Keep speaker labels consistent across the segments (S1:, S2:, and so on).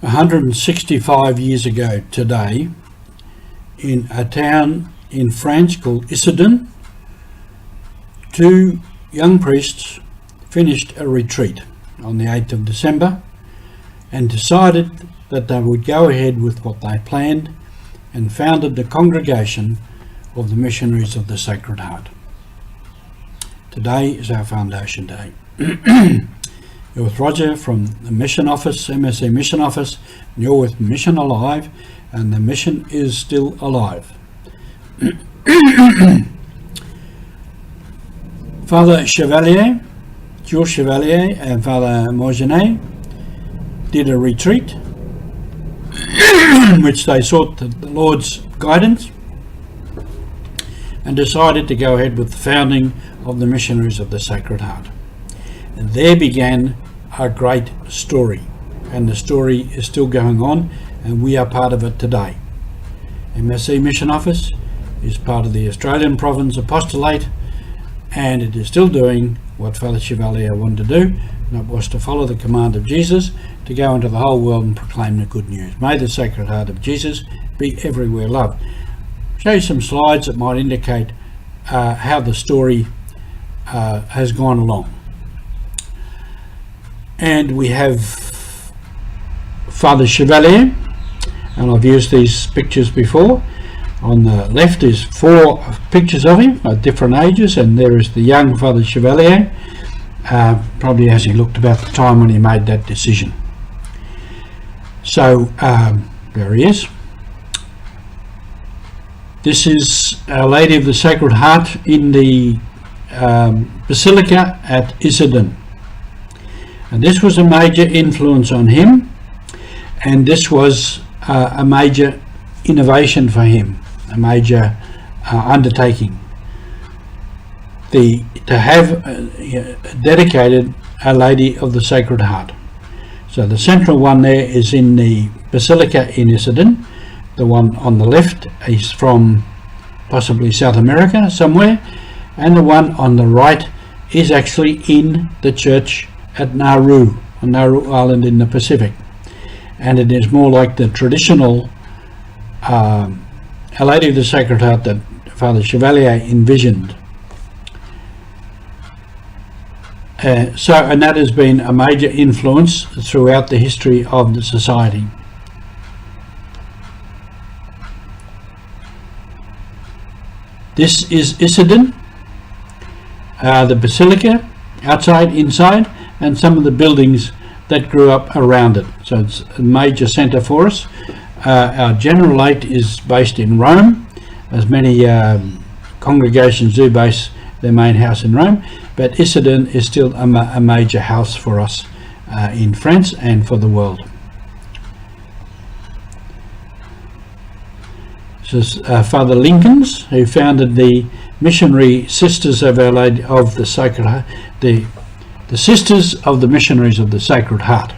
S1: 165 years ago today, in a town in France called Issoudun, two young priests finished a retreat on the 8th of December and decided that they would go ahead with what they planned and founded the Congregation of the Missionaries of the Sacred Heart. Today is our foundation day. You're with Roger from the Mission Office, MSC Mission Office, and you're with Mission Alive, and the mission is still alive. Father Chevalier, Jules Chevalier, and Father Morgenet did a retreat in which they sought the Lord's guidance and decided to go ahead with the founding of the Missionaries of the Sacred Heart. And there began a great story, and the story is still going on, and we are part of it today. MSC Mission Office is part of the Australian Province Apostolate, and it is still doing what Father Chevalier wanted to do, and that was to follow the command of Jesus to go into the whole world and proclaim the good news. May the Sacred Heart of Jesus be everywhere loved. Show you some slides that might indicate how the story has gone along. And we have Father Chevalier, and I've used these pictures before. On the left is 4 pictures of him at different ages, and there is the young Father Chevalier, probably as he looked about the time when he made that decision. So there he is. This is Our Lady of the Sacred Heart in the Basilica at Issoudun. And this was a major influence on him, and this was a major innovation for him, a major undertaking. To have dedicated Our Lady of the Sacred Heart. So the central one there is in the Basilica in Issoudun. The one on the left is from possibly South America somewhere, and the one on the right is actually in the church at Nauru, on Nauru Island in the Pacific. And it is more like the traditional Our Lady of the Sacred Heart that Father Chevalier envisioned. And that has been a major influence throughout the history of the society. This is Issoudun, the Basilica, outside, inside, and some of the buildings that grew up around it. So it's a major centre for us. Our generalate is based in Rome, as many congregations do base their main house in Rome, but Issoudun is still a major house for us in France and for the world. This is Father Lincolns, who founded the Missionary Sisters of Our Lady of the Sacred Heart, the Sisters of the Missionaries of the Sacred Heart.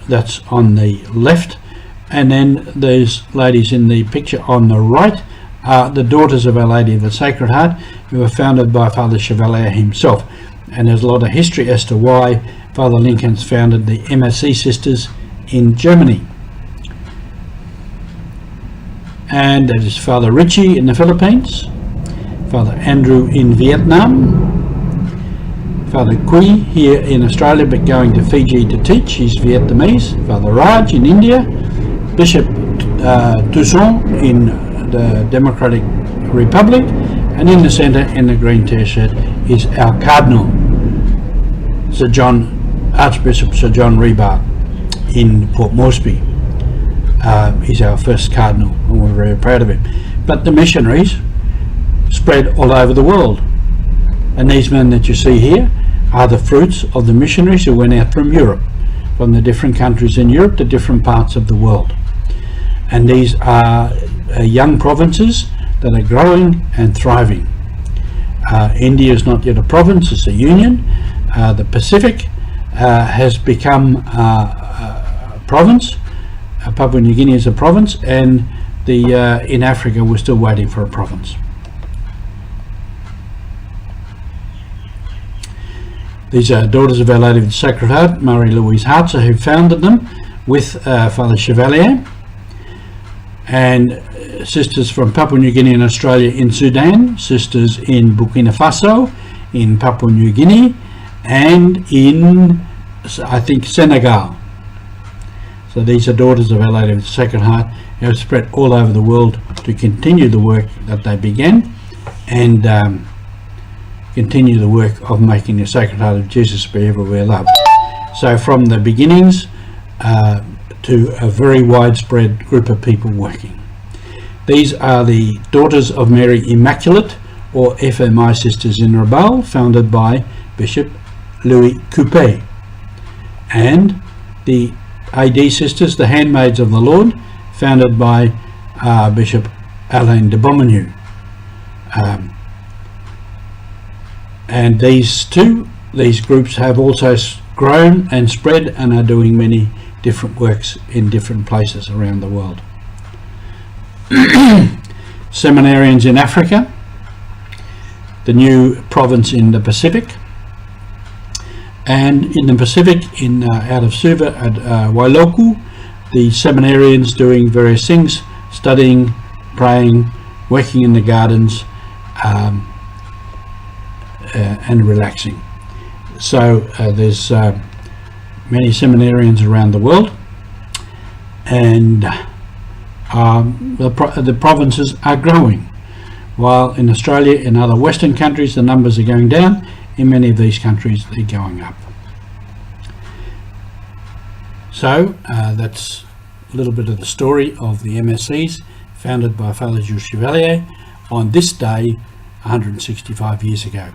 S1: That's on the left, and then those ladies in the picture on the right are the Daughters of Our Lady of the Sacred Heart, who were founded by Father Chevalier himself. And there's a lot of history as to why Father Lincolns founded the MSC Sisters in Germany. And that is Father Ritchie in the Philippines, Father Andrew in Vietnam, Father Kui here in Australia but going to Fiji to teach, he's Vietnamese, Father Raj in India, Bishop Toussaint in the Democratic Republic, and in the centre in the green t-shirt is our Cardinal, Archbishop Sir John Rebar in Port Moresby. He's our first Cardinal, and we're very proud of him. But the missionaries spread all over the world, and these men that you see here are the fruits of the missionaries who went out from Europe, from the different countries in Europe to different parts of the world. And these are young provinces that are growing and thriving. India is not yet a province, it's a union. The Pacific has become a province. Papua New Guinea is a province, and in Africa we're still waiting for a province. These are Daughters of Our Lady of the Sacred Heart, Marie-Louise Hartzer, who founded them with Father Chevalier, and sisters from Papua New Guinea and Australia in Sudan, sisters in Burkina Faso, in Papua New Guinea, and in, I think, Senegal. So these are Daughters of Our Lady of the Sacred Heart who have spread all over the world to continue the work that they began, and continue the work of making the Sacred Heart of Jesus be everywhere loved. So from the beginnings to a very widespread group of people working. These are the Daughters of Mary Immaculate, or FMI Sisters in Rabaul, founded by Bishop Louis Coupet, and the AD Sisters, the Handmaids of the Lord, founded by Bishop Alain de Beaumanoux. And these groups have also grown and spread and are doing many different works in different places around the world. Seminarians in Africa, the new province in the Pacific, and in the Pacific, out of Suva at Wailoku, the seminarians doing various things, studying, praying, working in the gardens, and relaxing. So there's many seminarians around the world, and the provinces are growing. While in Australia and other Western countries the numbers are going down, in many of these countries they're going up. So that's a little bit of the story of the MSCs founded by Father Jules Chevalier on this day 165 years ago.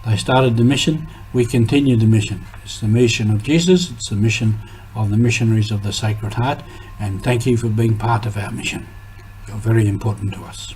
S1: They started the mission, we continue the mission. It's the mission of Jesus, it's the mission of the missionaries of the Sacred Heart, and thank you for being part of our mission. You're very important to us.